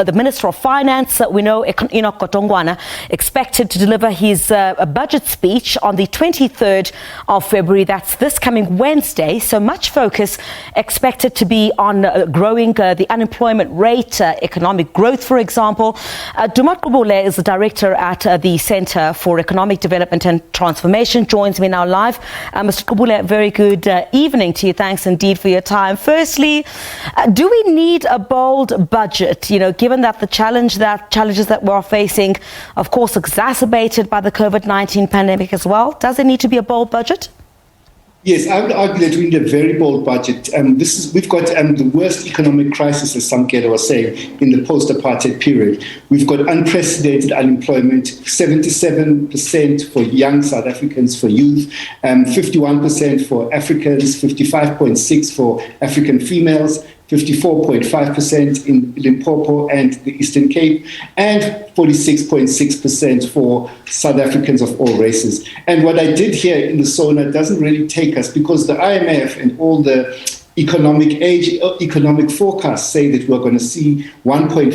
the Minister of Finance, we know Enoch Godongwana, expected to deliver his budget speech on the 23rd of February. That's this coming Wednesday. So much focus expected to be on growing the unemployment rate, economic growth, for example. Duma Gqubule is the director at the Centre for Economic Development and Transformation, joins me now live. Mr. Gqubule, very good evening to you. Thanks indeed for your time. Firstly, do we need a bold budget, given that the challenges that we're facing, of course, exacerbated by the COVID-19 pandemic as well? Does there need to be a bold budget? Yes, I would argue that we need a very bold budget. We've got the worst economic crisis, as some was saying, in the post-apartheid period. We've got unprecedented unemployment, 77% for young South Africans, for youth, 51% for Africans, 55.6% for African females, 54.5% in Limpopo and the Eastern Cape, and 46.6% for South Africans of all races. And what I did here in the SONA doesn't really take us, because the IMF and all the economic forecasts say that we're going to see 1.5%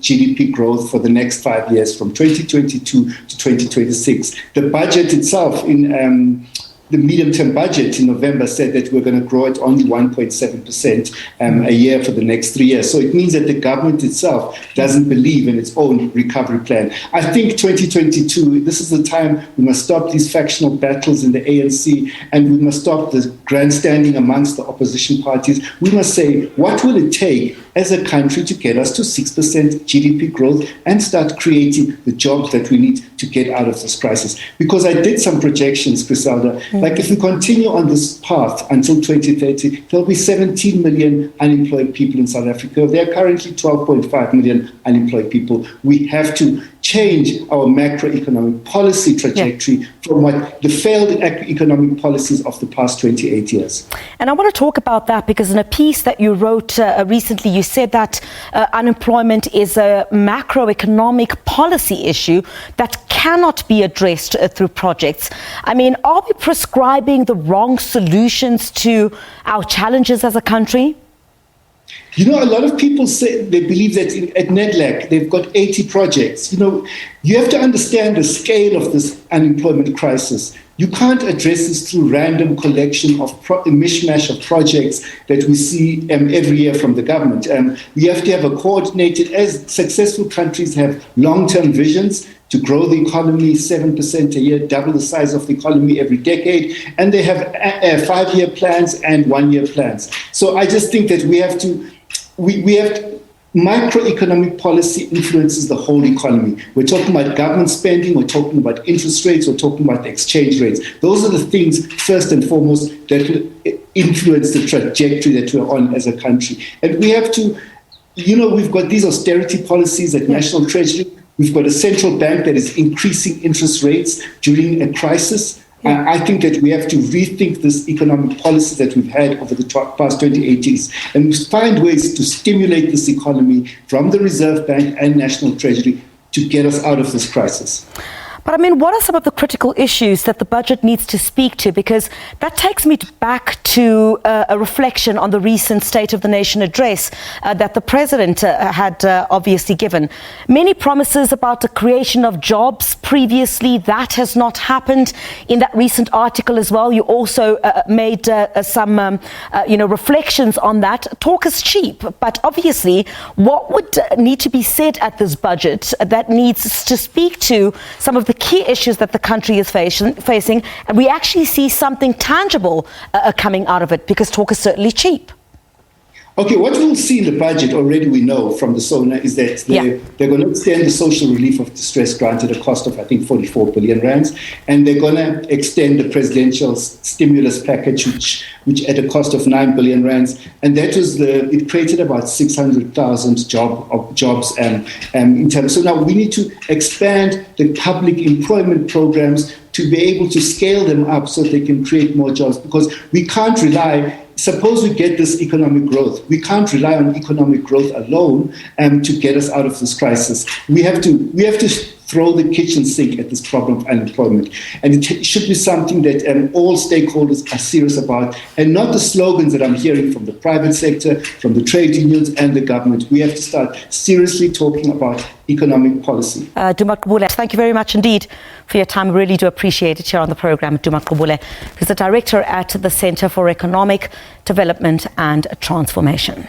GDP growth for the next 5 years, from 2022 to 2026. The budget itself in the medium-term budget in November said that we're going to grow at only 1.7% a year for the next 3 years. So it means that the government itself doesn't believe in its own recovery plan. I think 2022, this is the time we must stop these factional battles in the ANC, and we must stop the grandstanding amongst the opposition parties. We must say, what will it take as a country to get us to 6% GDP growth and start creating the jobs that we need to get out of this crisis? Because I did some projections, Griselda. Like, if we continue on this path until 2030, there'll be 17 million unemployed people in South Africa. There are currently 12.5 million unemployed people. We have to change our macroeconomic policy trajectory from what the failed economic policies of the past 28 years. And I want to talk about that, because in a piece that you wrote recently, you said that unemployment is a macroeconomic policy issue that cannot be addressed through projects. I mean, are we prescribing the wrong solutions to our challenges as a country? A lot of people say they believe that at NEDLAC they've got 80 projects. You have to understand the scale of this unemployment crisis. You can't address this through random collection of a mishmash of projects that we see every year from the government. We have to have a coordinated, as successful countries have long-term visions to grow the economy 7% a year, double the size of the economy every decade, and they have 5-year plans and 1-year plans. So I just think that we have to macroeconomic policy influences the whole economy. We're talking about government spending, we're talking about interest rates, we're talking about exchange rates. Those are the things, first and foremost, that will influence the trajectory that we're on as a country. And we have to, we've got these austerity policies at National Treasury. We've got a central bank that is increasing interest rates during a crisis. I think that we have to rethink this economic policy that we've had over the past 28 years and find ways to stimulate this economy from the Reserve Bank and National Treasury to get us out of this crisis. But I mean, what are some of the critical issues that the budget needs to speak to? Because that takes me back to a reflection on the recent State of the Nation address that the President had obviously given. Many promises about the creation of jobs previously. That has not happened. In that recent article as well, you also made some reflections on that. Talk is cheap, but obviously what would need to be said at this budget that needs to speak to some of the key issues that the country is facing, and we actually see something tangible coming out of it, because talk is certainly cheap. Okay, what we'll see in the budget, already we know from the SONA, is that they're going to extend the social relief of distress grant at a cost of, I think, 44 billion rands, and they're going to extend the presidential stimulus package, which at a cost of 9 billion rands, and that was it created about 600,000 jobs in terms. So now we need to expand the public employment programs to be able to scale them up so they can create more jobs, because we can't rely. Suppose we get this economic growth. We can't rely on economic growth alone to get us out of this crisis. We have to throw the kitchen sink at this problem of unemployment. And it should be something that all stakeholders are serious about, and not the slogans that I'm hearing from the private sector, from the trade unions and the government. We have to start seriously talking about economic policy. Duma Gqubule, thank you very much indeed for your time. We really do appreciate it here on the programme. Duma Gqubule, who's the director at the Centre for Economic Development and Transformation.